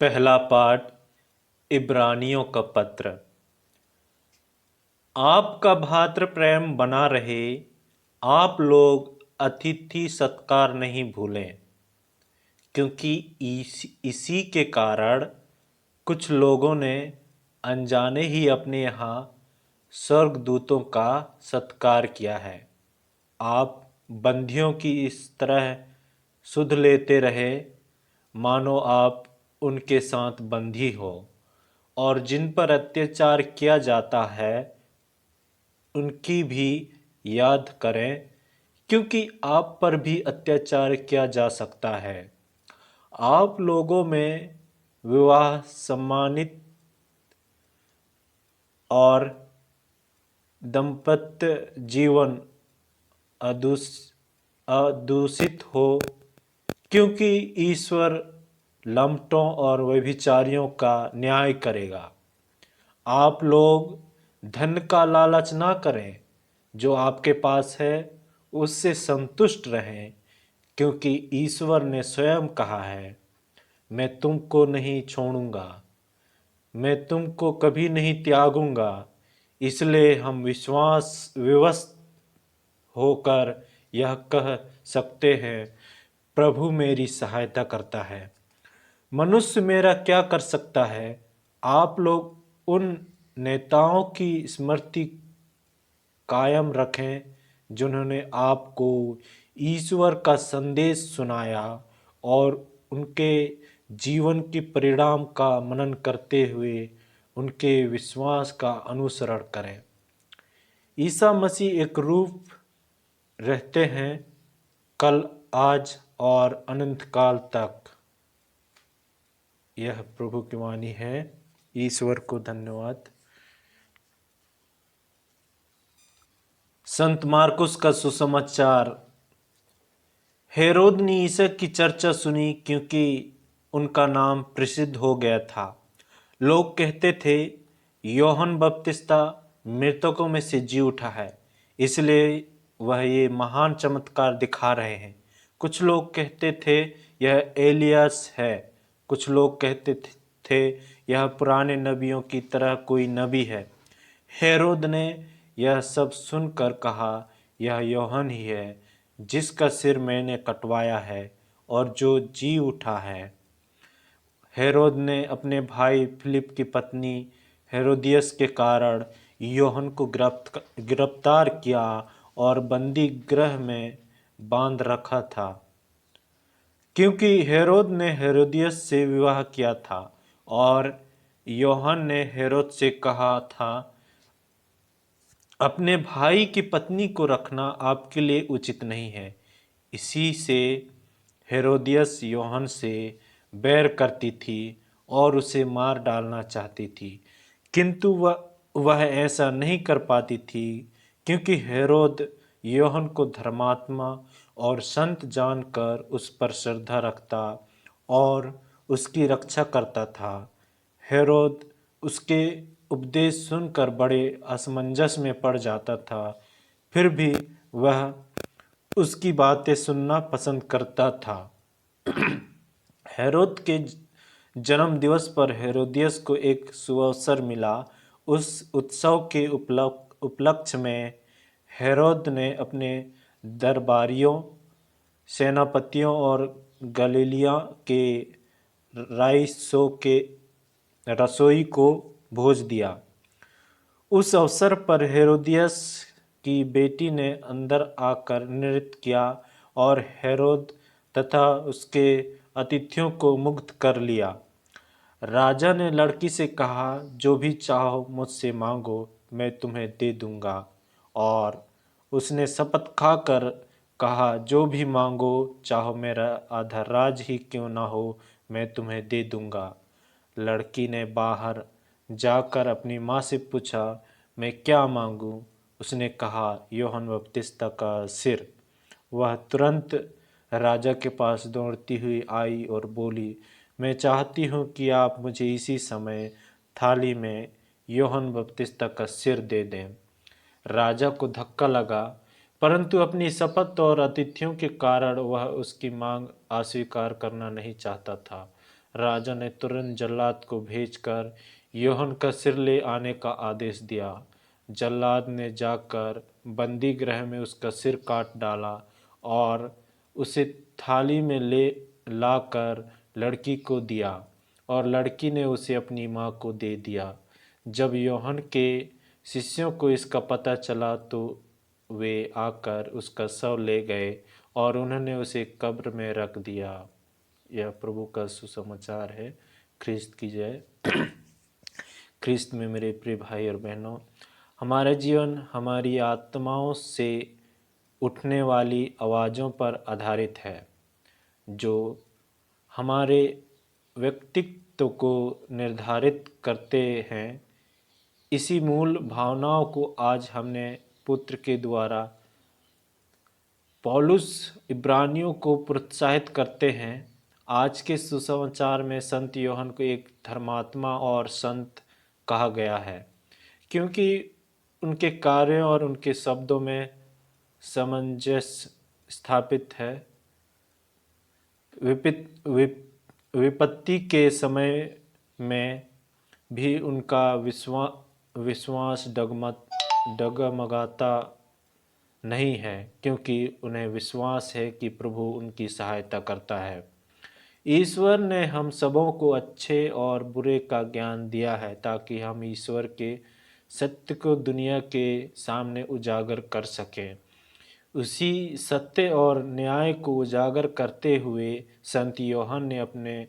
पहला पाठ इब्रानियों का पत्र। आपका भातृ प्रेम बना रहे। आप लोग अतिथि सत्कार नहीं भूलें, क्योंकि इसी के कारण कुछ लोगों ने अनजाने ही अपने यहाँ स्वर्गदूतों का सत्कार किया है। आप बंधियों की इस तरह सुध लेते रहे मानो आप उनके साथ बंधी हो, और जिन पर अत्याचार किया जाता है उनकी भी याद करें, क्योंकि आप पर भी अत्याचार किया जा सकता है। आप लोगों में विवाह सम्मानित और दाम्पत्य जीवन अदूषित हो, क्योंकि ईश्वर लम्पटों और व्यभिचारियों का न्याय करेगा। आप लोग धन का लालच ना करें, जो आपके पास है उससे संतुष्ट रहें, क्योंकि ईश्वर ने स्वयं कहा है, मैं तुमको नहीं छोड़ूंगा, मैं तुमको कभी नहीं त्यागूंगा। इसलिए हम विश्वास विवश होकर यह कह सकते हैं, प्रभु मेरी सहायता करता है। मनुष्य मेरा क्या कर सकता है? आप लोग उन नेताओं की स्मृति कायम रखें जिन्होंने आपको ईश्वर का संदेश सुनाया, और उनके जीवन के परिणाम का मनन करते हुए उनके विश्वास का अनुसरण करें। ईसा मसीह एक रूप रहते हैं, कल, आज और अनंत काल तक। यह प्रभु की वाणी है। ईश्वर को धन्यवाद। संत मार्कुस का सुसमाचार। हेरोद ने ईसा की चर्चा सुनी, क्योंकि उनका नाम प्रसिद्ध हो गया था। लोग कहते थे, यूहन्ना बपतिस्ता मृतकों में से जी उठा है, इसलिए वह ये महान चमत्कार दिखा रहे हैं। कुछ लोग कहते थे यह एलियास है। कुछ लोग कहते थे यह पुराने नबियों की तरह कोई नबी है। हेरोद ने यह सब सुनकर कहा, यह यूहन्ना ही है, जिसका सिर मैंने कटवाया है और जो जी उठा है। हेरोद ने अपने भाई फिलिप की पत्नी हेरोदियस के कारण यूहन्ना को गिरफ्तार किया और बंदी गृह में बांध रखा था, क्योंकि हेरोद ने हेरोदियस से विवाह किया था और यूहन्ना ने हेरोद से कहा था, अपने भाई की पत्नी को रखना आपके लिए उचित नहीं है। इसी से हेरोदियस यूहन्ना से बैर करती थी और उसे मार डालना चाहती थी, किंतु वह ऐसा नहीं कर पाती थी, क्योंकि हेरोद यूहन्ना को धर्मात्मा और संत जानकर उस पर श्रद्धा रखता और उसकी रक्षा करता था। हेरोद उसके उपदेश सुनकर बड़े असमंजस में पड़ जाता था, फिर भी वह उसकी बातें सुनना पसंद करता था। हेरोद के जन्म दिवस पर हेरोदियस को एक सुअवसर मिला। उस उत्सव के उपलक्ष्य में हेरोद ने अपने दरबारियों, सेनापतियों और गलीलिया के राइसों के रसोई को भोज दिया। उस अवसर पर हेरोदियस की बेटी ने अंदर आकर नृत्य किया और हेरोद तथा उसके अतिथियों को मुग्ध कर लिया। राजा ने लड़की से कहा, जो भी चाहो मुझसे मांगो, मैं तुम्हें दे दूंगा। और उसने शपथ खाकर कहा, जो भी मांगो, चाहो मेरा आधा राज ही क्यों ना हो, मैं तुम्हें दे दूंगा। लड़की ने बाहर जाकर अपनी माँ से पूछा, मैं क्या मांगूं? उसने कहा, यूहन्ना बपतिस्ता का सिर। वह तुरंत राजा के पास दौड़ती हुई आई और बोली, मैं चाहती हूँ कि आप मुझे इसी समय थाली में यूहन्ना बपतिस्ता का सिर दे दें। राजा को धक्का लगा, परंतु अपनी शपथ और अतिथियों के कारण वह उसकी मांग अस्वीकार करना नहीं चाहता था। राजा ने तुरंत जल्लाद को भेजकर यूहन्ना का सिर ले आने का आदेश दिया। जल्लाद ने जाकर बंदी गृह में उसका सिर काट डाला और उसे थाली में ले लाकर लड़की को दिया और लड़की ने उसे अपनी माँ को दे दिया। जब यूहन्ना के शिष्यों को इसका पता चला तो वे आकर उसका शव ले गए और उन्होंने उसे कब्र में रख दिया। यह प्रभु का सुसमाचार है। ख्रिस्त की जय। ख्रिस्त में मेरे प्रिय भाई और बहनों, हमारा जीवन हमारी आत्माओं से उठने वाली आवाज़ों पर आधारित है जो हमारे व्यक्तित्व को निर्धारित करते हैं। इसी मूल भावनाओं को आज हमने पुत्र के द्वारा पौलुस इब्रानियों को प्रोत्साहित करते हैं। आज के सुसमाचार में संत यूहन्ना को एक धर्मात्मा और संत कहा गया है क्योंकि उनके कार्यों और उनके शब्दों में सामंजस्य स्थापित है। विपत्ति के समय में भी उनका विश्वास डगमगाता नहीं है क्योंकि उन्हें विश्वास है कि प्रभु उनकी सहायता करता है। ईश्वर ने हम सबों को अच्छे और बुरे का ज्ञान दिया है ताकि हम ईश्वर के सत्य को दुनिया के सामने उजागर कर सकें। उसी सत्य और न्याय को उजागर करते हुए संत यूहन्ना ने अपने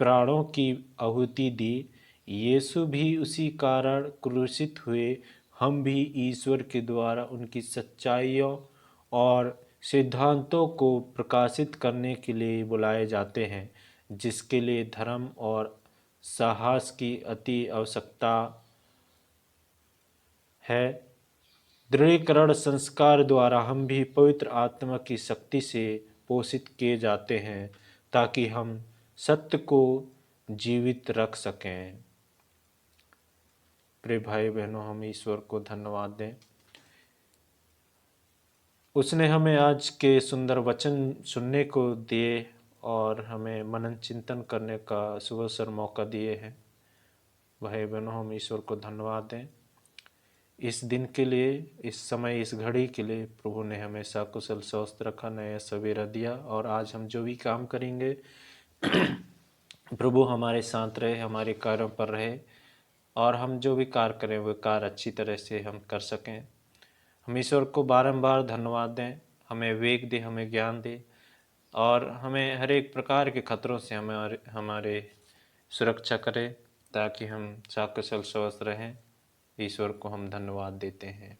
प्राणों की आहुति दी। यीशु भी उसी कारण क्रूसित हुए। हम भी ईश्वर के द्वारा उनकी सच्चाइयों और सिद्धांतों को प्रकाशित करने के लिए बुलाए जाते हैं, जिसके लिए धर्म और साहस की अति आवश्यकता है। दृढ़ीकरण संस्कार द्वारा हम भी पवित्र आत्मा की शक्ति से पोषित किए जाते हैं ताकि हम सत्य को जीवित रख सकें। प्रिय भाई बहनों, हम ईश्वर को धन्यवाद दें। उसने हमें आज के सुंदर वचन सुनने को दिए और हमें मनन चिंतन करने का सुअवसर मौका दिए हैं। भाई बहनों, हम ईश्वर को धन्यवाद दें इस दिन के लिए, इस समय, इस घड़ी के लिए। प्रभु ने हमें सकुशल स्वस्थ रखा, नया सवेरा दिया और आज हम जो भी काम करेंगे प्रभु हमारे साथ रहे, हमारे कार्यों पर रहे और हम जो भी कार्य करें वो कार्य अच्छी तरह से हम कर सकें। हम ईश्वर को बारंबार धन्यवाद दें, हमें विवेक दे, हमें ज्ञान दे और हमें हर एक प्रकार के खतरों से हमारे सुरक्षा करे ताकि हम सकुशल स्वस्थ रहें। ईश्वर को हम धन्यवाद देते हैं।